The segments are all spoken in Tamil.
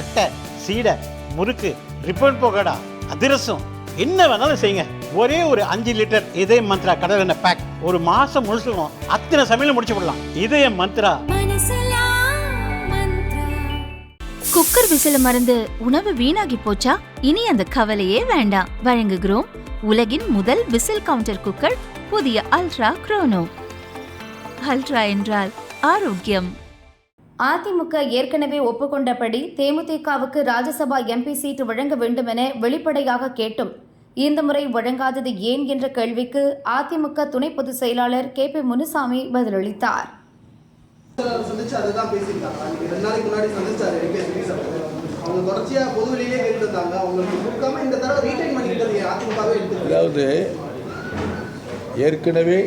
தட்டை, சீடை, முறுக்கு, ரிப்பன் பக்கோடா, அதிரசம், என்ன வேணாலும் செய்யுங்க. ஒரே ஒரு 5 லிட்டர் இதய மந்த்ரா கடல் எண்ணெய் பேக் ஒரு மாசம் முழுசுக்கும் அத்தனை சமையல் முடிச்சு விடலாம். இதய மந்த்ரா. குக்கர் விசில மறந்து உணவு வீணாகி போச்சா? இனி அந்த கவலையே வேண்டாம். வழங்குகிறோம் உலகின் முதல் விசில் கவுண்டர் குக்கர், புதிய அல்ட்ரா குரோனோ. அல்ட்ரா என்றால் ஆரோக்கியம். அதிமுக ஏற்கனவே ஒப்புக்கொண்டபடி தேமுதிகவுக்கு ராஜ்யசபா எம்பி சீட்டு வழங்க வேண்டும் என வெளிப்படையாக கேட்டும் இந்த முறை வழங்காதது ஏன் என்ற கேள்விக்கு அதிமுக துணை பொதுச் செயலாளர் KP முனுசாமி பதிலளித்தார். அதாவது ஏற்கனவே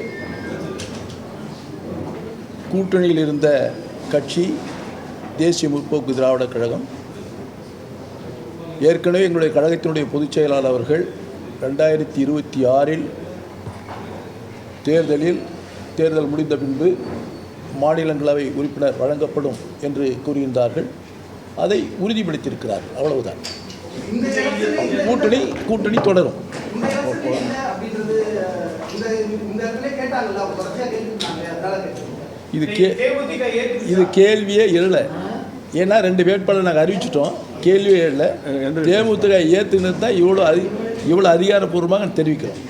கூட்டணியில் இருந்த கட்சி தேசிய முற்போக்கு திராவிடக் கழகம். ஏற்கனவே எங்களுடைய கழகத்தினுடைய பொதுச் செயலாளர் அவர்கள் 2026 தேர்தல் முடிந்த பின்பு மாநிலங்களவை உறுப்பினர் வழங்கப்படும் என்று கூறியிருந்தார்கள். அதை உறுதிப்படுத்தியிருக்கிறார். அவ்வளவுதான். கூட்டணி தொடரும். இது கேள்வியே இல்லை. ஏன்னா 2 வேட்பாளர் நாங்கள் அறிவிச்சிட்டோம். கேள்வியே இல்லை. தேமுதிக ஏற்றுனது தான் இவ்வளோ அதிகாரப்பூர்வமாக தெரிவிக்கிறோம்.